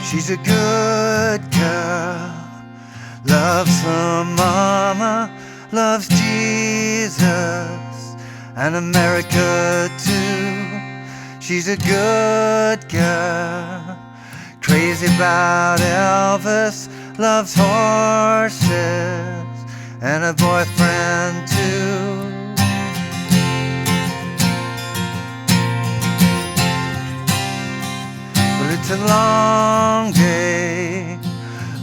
She's a good girl, loves her mama, loves Jesus and America too. She's a good girl, crazy about Elvis, loves horses and a boyfriend too. Well, it's a long day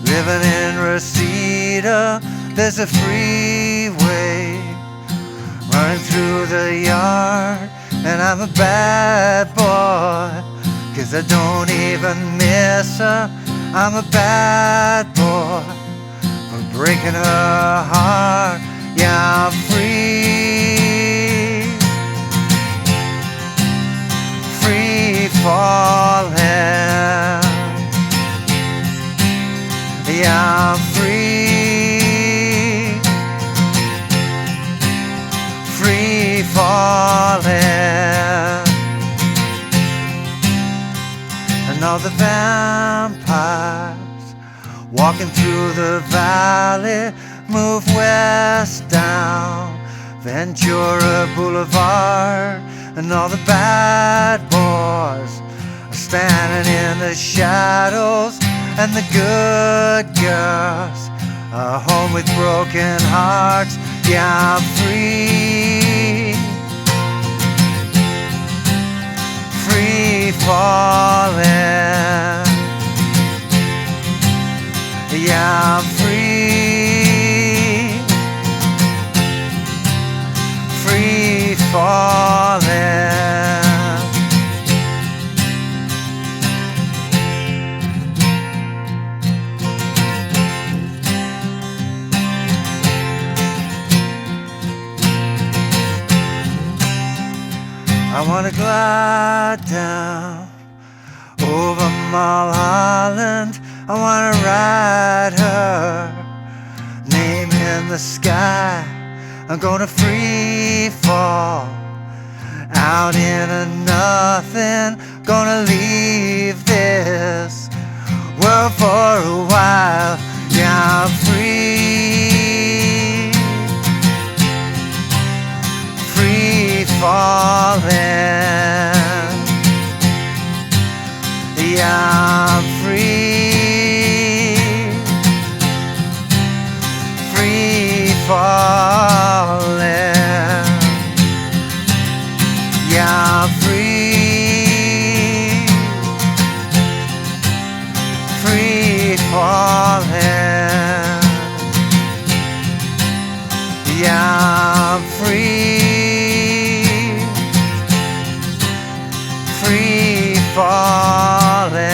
living in Reseda. There's a freeway running through the yard, and I'm a bad boy, 'cause I don't even miss her. I'm a bad boy for breaking her heart. Yeah, I'm free, free falling. Yeah, I'm free, free falling. And all the vampires walking through the valley move west down Ventura Boulevard, and all the bad boys are standing in the shadows, and the good girls are home with broken hearts. Yeah, I'm free, free falling. Yeah, I'm free, free falling. I wanna glide down over Mulholland. I wanna ride her name in the sky. I'm gonna free fall out into nothing. Gonna leave this world for a while. Yeah, I'm free, free falling. Yeah, I'm free, free falling. Yeah, I'm free, free falling. Yeah, I'm free, free falling.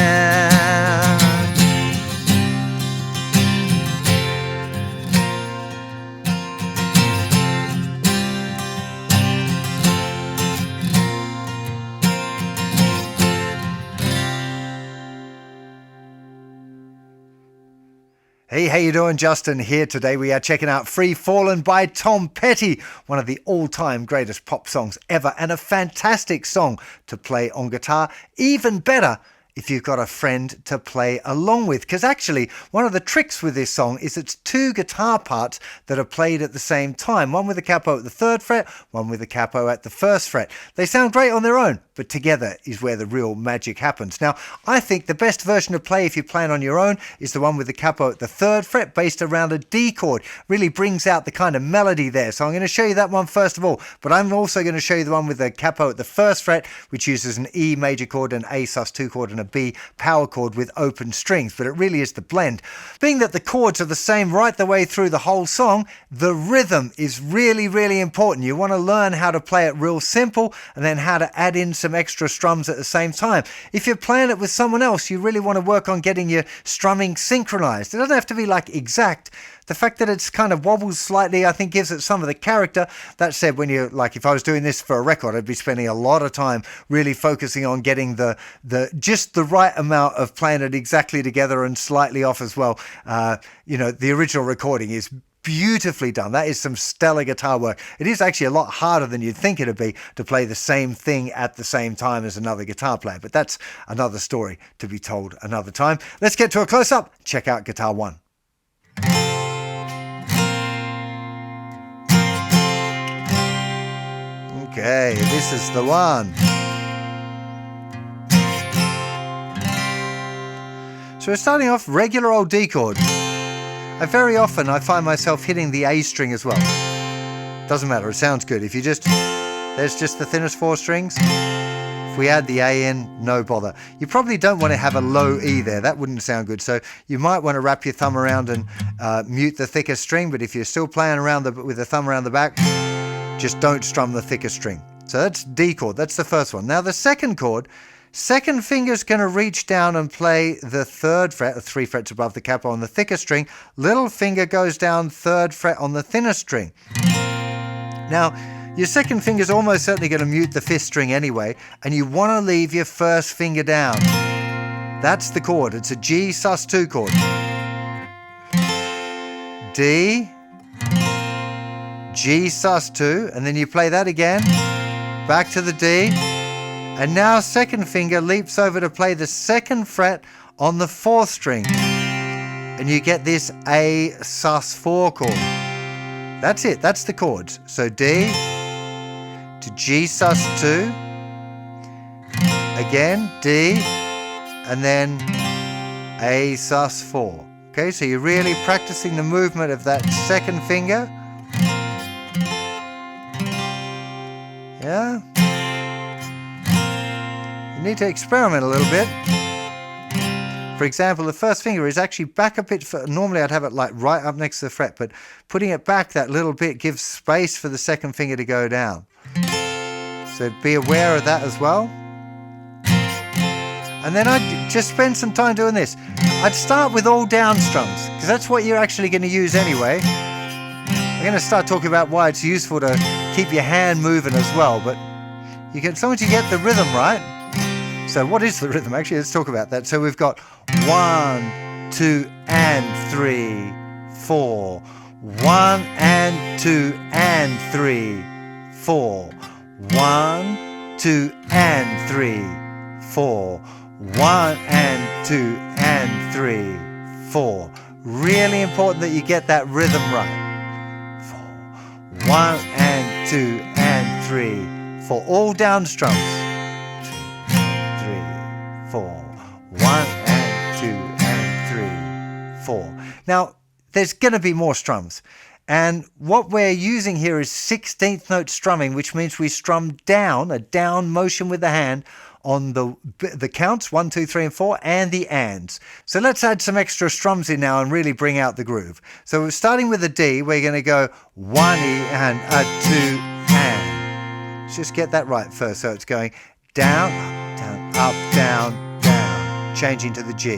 Hey, how you doing? Justin here. Today we are checking out Free Fallin' by Tom Petty, one of the all-time greatest pop songs ever, and a fantastic song to play on guitar. Even better if you've got a friend to play along with, because actually one of the tricks with this song is it's two guitar parts that are played at the same time, one with the capo at the 3rd fret, one with the capo at the 1st fret. They sound great on their own, but together is where the real magic happens. Now, I think the best version to play if you're playing on your own is the one with the capo at the 3rd fret, based around a D chord. Really brings out the kind of melody there. So I'm going to show you that one first of all, but I'm also going to show you the one with the capo at the 1st fret, which uses an E major chord, an A sus2 chord, and a B power chord with open strings, but it really is the blend. Being that the chords are the same right the way through the whole song, the rhythm is really, really important. You want to learn how to play it real simple and then how to add in some extra strums at the same time. If you're playing it with someone else, you really want to work on getting your strumming synchronized. It doesn't have to be like exact. The fact that it's kind of wobbles slightly, I think, gives it some of the character. That said, when you're like, if I was doing this for a record, I'd be spending a lot of time really focusing on getting the just the right amount of playing it exactly together and slightly off as well. The original recording is beautifully done. That is some stellar guitar work. It is actually a lot harder than you'd think it'd be to play the same thing at the same time as another guitar player, but that's another story to be told another time. Let's get to a close-up. Check out Guitar 1. Okay, this is the one. So we're starting off regular old D chord. Very often I find myself hitting the A string as well. Doesn't matter, it sounds good. If you just, there's just the thinnest 4 strings. If we add the A in, no bother. You probably don't want to have a low E there. That wouldn't sound good. So you might want to wrap your thumb around and mute the thicker string, but if you're still playing around with the thumb around the back, just don't strum the thicker string. So that's D chord, that's the first one. Now the second chord, second finger's going to reach down and play the 3rd fret, 3 frets above the capo on the thicker string. Little finger goes down 3rd fret on the thinner string. Now, your second finger's almost certainly going to mute the 5th string anyway, and you want to leave your first finger down. That's the chord. It's a G sus2 chord. D, G sus2, and then you play that again, back to the D. And now second finger leaps over to play the 2nd fret on the 4th string. And you get this A sus4 chord. That's it, that's the chords. So D to G sus2. Again, D, and then A sus4. Okay, so you're really practicing the movement of that second finger. Yeah. You need to experiment a little bit. For example, the first finger is actually back a bit. Normally I'd have it like right up next to the fret, but putting it back that little bit gives space for the second finger to go down. So be aware of that as well. And then I'd just spend some time doing this. I'd start with all down strums, because that's what you're actually going to use anyway. I'm going to start talking about why it's useful to keep your hand moving as well, but you can, as long as you get the rhythm right. So what is the rhythm? Actually, let's talk about that. So we've got 1, 2, and 3, 4. 1 and 2 and 3, 4. 1, 2, and 3, 4. 1 and 2 and 3, 4. Really important that you get that rhythm right. 4. 1 and 2 and 3, 4. All down strums. 2, 3, 4. 1 and 2 and 3, 4. Now, there's going to be more strums. And what we're using here is 16th note strumming, which means we strum down, a down motion with the hand on the counts, 1, 2, 3, and 4, and the ands. So let's add some extra strums in now and really bring out the groove. So we're starting with a D, we're going to go 1 E and a 2 and. Let's just get that right first. So it's going down, down, up, down, down, changing to the G.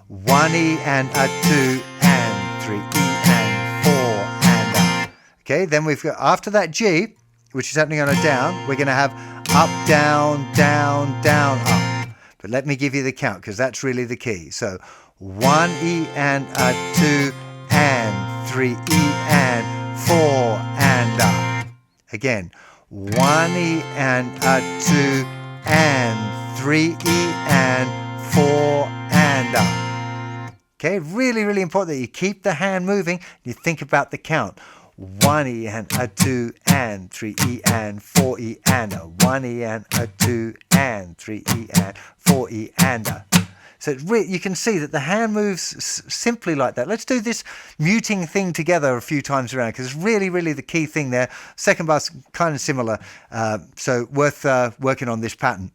1 E and a 2 and 3 E and 4 and up. Okay, then we've got, after that G, which is happening on a down, we're going to have up, down, down, down, up. But let me give you the count, because that's really the key. So 1 E and a 2 and 3 E and 4 and up. Again, 1 E and a 2 and 3 E and 4 and up. Okay, really, really important that you keep the hand moving. You think about the count. 1 E and a 2 and 3 E and 4 E and a 1 E and a 2 and 3 E and 4 E and a. So you can see that the hand moves simply like that. Let's do this muting thing together a few times around, because it's really, really the key thing there. Second bar's kind of similar, so worth working on this pattern.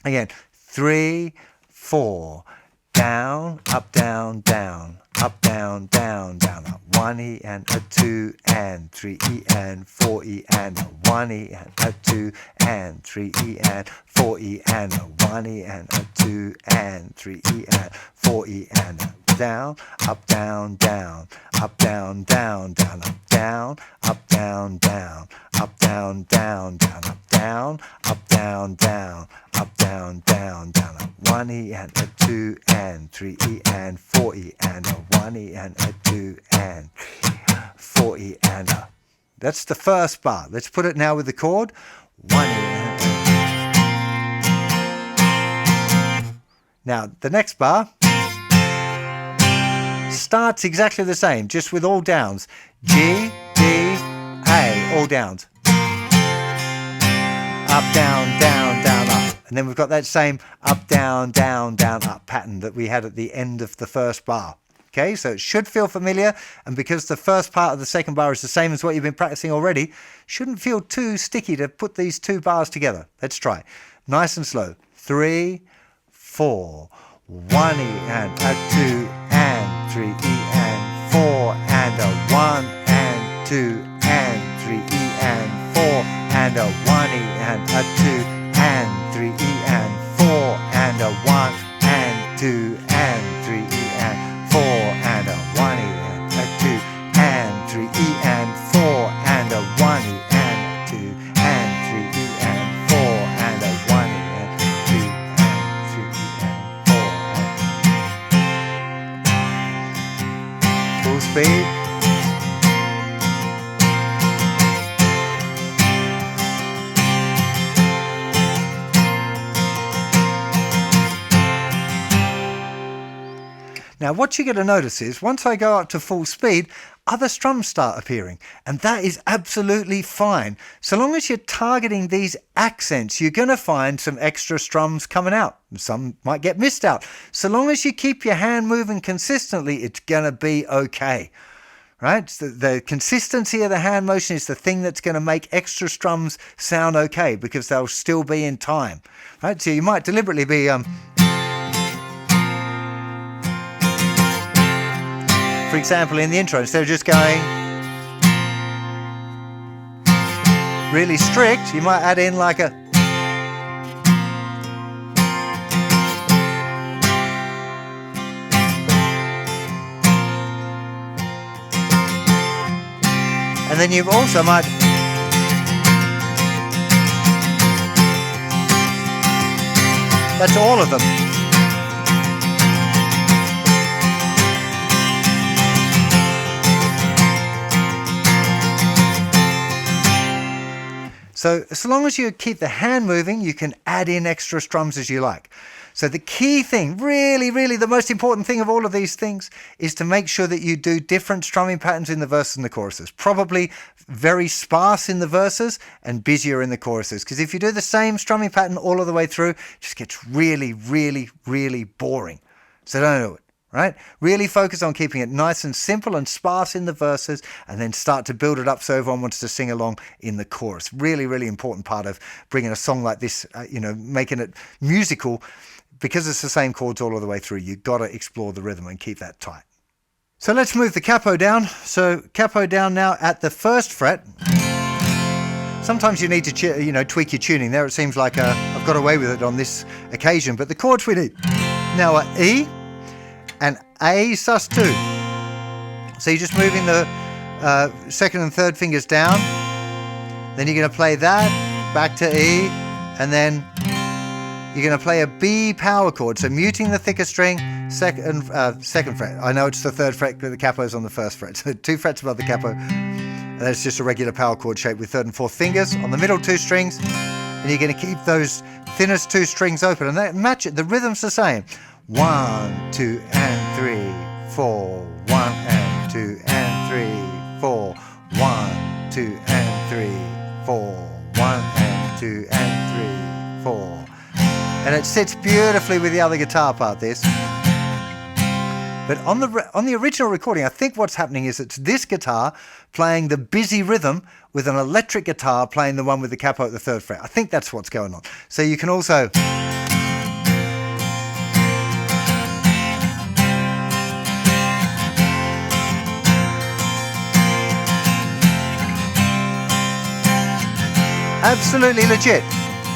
Again, 3, 4, down, up, down, down, up, down, down, down, up. 1 E and a 2 and 3 E and 4 E and a 1 E and a 2 and 3 E and 4 E and a 1 E and a 2 and 3 E and 4 E and a. Down, up, down, down, up, down, down, down, up, down, up, down, down, up, down, down, down, up, down, up, down, down, up, down, down, down, up. 1 E and a 2 and 3 E and 4 E and a 1 E and a 2 and That's the first bar. Let's put it now with the chord. 1 E. Now, the next bar starts exactly the same, just with all downs. G, D, A, all downs. Up, down, down, down, up. And then we've got that same up, down, down, down, up pattern that we had at the end of the first bar. Okay, so it should feel familiar, and because the first part of the second bar is the same as what you've been practicing already, shouldn't feel too sticky to put these two bars together. Let's try. Nice and slow. 3, 4, 1 E and a 2 and 3 E and 4 and a 1 and 2 and 3 E and 4 and a 1 E and a 2 and 3 E and 4 and a 1 and 2 and 3 E and 4 and a 1 E and a 2 and 3 E and 4 and a 1 E and 2 and 3 E and 4 and a 1 E and 2 and 3 E and 4 and full speed. Now what you're going to notice is once I go up to full speed, other strums start appearing, and that is absolutely fine. So long as you're targeting these accents, you're going to find some extra strums coming out. Some might get missed out. So long as you keep your hand moving consistently, it's going to be okay. Right? So the consistency of the hand motion is the thing that's going to make extra strums sound okay, because they'll still be in time. Right? So you might deliberately be for example, in the intro, instead of just going really strict, you might add in like a and then you also might that's all of them. So as long as you keep the hand moving, you can add in extra strums as you like. So the key thing, really the most important thing of all of these things, is to make sure that you do different strumming patterns in the verses and the choruses. Probably very sparse in the verses and busier in the choruses. Because if you do the same strumming pattern all of the way through, it just gets really boring. So don't do it. Right? Really focus on keeping it nice and simple and sparse in the verses, and then start to build it up so everyone wants to sing along in the chorus. Really important part of bringing a song like this, making it musical, because it's the same chords all of the way through. You've got to explore the rhythm and keep that tight. So let's move the capo down. So capo down now at the first fret. Sometimes you need to tweak your tuning there. It seems like I've got away with it on this occasion, but the chords we need now are E and A sus2. So you're just moving the second and third fingers down. Then you're going to play that, back to E, and then you're going to play a B power chord. So muting the thicker string, second fret. I know it's the third fret, but the capo is on the first fret. So 2 frets above the capo. And that's just a regular power chord shape with third and fourth fingers on the middle 2 strings. And you're going to keep those thinnest 2 strings open, and that match it. The rhythm's the same. 1, 2, and 3, 4. 1 and 2 and 3, 4. 1, 2 and 3, 4. 1 and 2 and 3, 4. And it sits beautifully with the other guitar part, this. But on the original recording, I think what's happening is it's this guitar playing the busy rhythm with an electric guitar playing the one with the capo at the 3rd fret. I think that's what's going on. So you can also absolutely legit.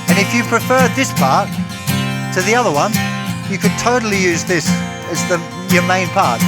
And if you prefer this part to the other one, you could totally use this as your main part.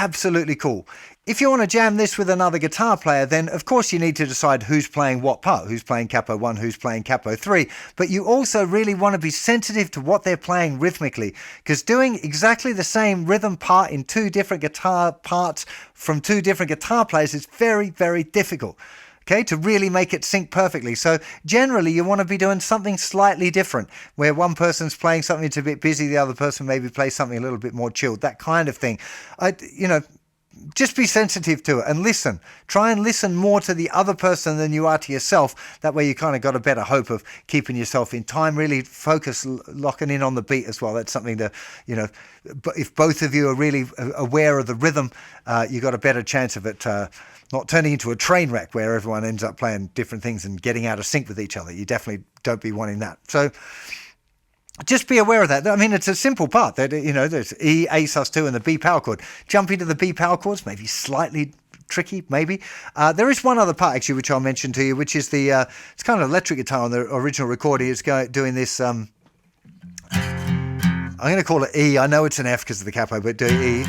absolutely cool. If you want to jam this with another guitar player, then of course you need to decide who's playing what part, who's playing capo 1, who's playing capo 3, but you also really want to be sensitive to what they're playing rhythmically, because doing exactly the same rhythm part in two different guitar parts from two different guitar players is very, very difficult. Okay, to really make it sync perfectly. So generally you want to be doing something slightly different, where one person's playing something that's a bit busy, the other person maybe plays something a little bit more chilled, that kind of thing. Just be sensitive to it and listen. Try and listen more to the other person than you are to yourself. That way you kind of got a better hope of keeping yourself in time. Really focus, locking in on the beat as well. That's something that, if both of you are really aware of the rhythm, you got a better chance of it not turning into a train wreck where everyone ends up playing different things and getting out of sync with each other. You definitely don't be wanting that. So just be aware of that. I mean, it's a simple part. That there's E, A sus2, and the B power chord. Jumping to the B power chords, maybe slightly tricky, maybe. There is one other part, actually, which I'll mention to you, which is it's kind of electric guitar on the original recording. It's doing this, I'm going to call it E. I know it's an F because of the capo, but do E.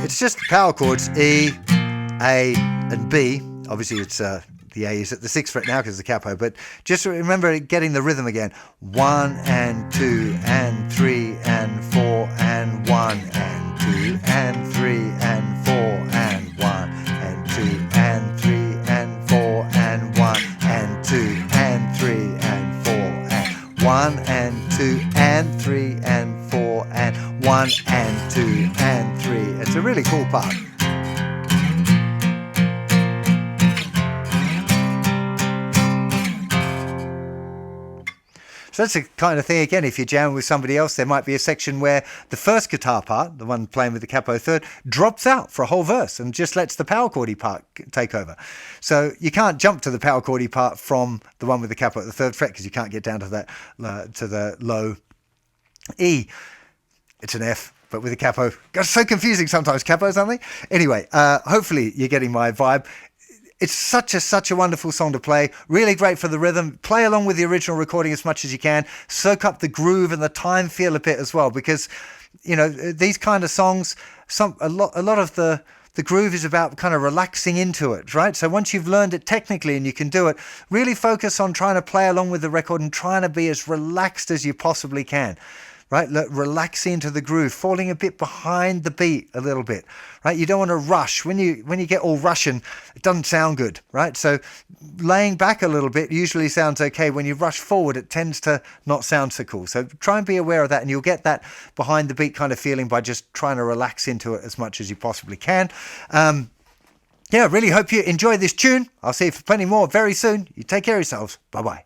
It's just the power chords, E, A, and B. Obviously, it's the A is at the 6th fret now because of the capo, but just remember getting the rhythm again. 1 and 2 and 3 and 4 and 1 and 2 and 3 and 4 and 1 and 2 and 3 and 4 and 1 and 2 and 3 and 4 and 1 and 2 and 3 and 4 and 1 and 2 and 3. It's a really cool part. So that's the kind of thing, again, if you're jamming with somebody else, there might be a section where the first guitar part, the one playing with the capo third, drops out for a whole verse and just lets the power chordy part take over. So you can't jump to the power chordy part from the one with the capo at the 3rd fret because you can't get down to that to the low E. It's an F, but with a capo. It's so confusing sometimes, capos, aren't they? Anyway, hopefully you're getting my vibe. It's such a wonderful song to play. Really great for the rhythm. Play along with the original recording as much as you can. Soak up the groove and the time feel a bit as well, because these kind of songs, a lot of the groove is about kind of relaxing into it, right? So once you've learned it technically and you can do it, really focus on trying to play along with the record and trying to be as relaxed as you possibly can. Right, relax into the groove, falling a bit behind the beat a little bit, right? You don't want to rush. When you get all Russian, it doesn't sound good, right? So laying back a little bit usually sounds okay. When you rush forward, it tends to not sound so cool. So try and be aware of that, and you'll get that behind the beat kind of feeling by just trying to relax into it as much as you possibly can. Really hope you enjoy this tune. I'll see you for plenty more very soon. You take care of yourselves. Bye-bye.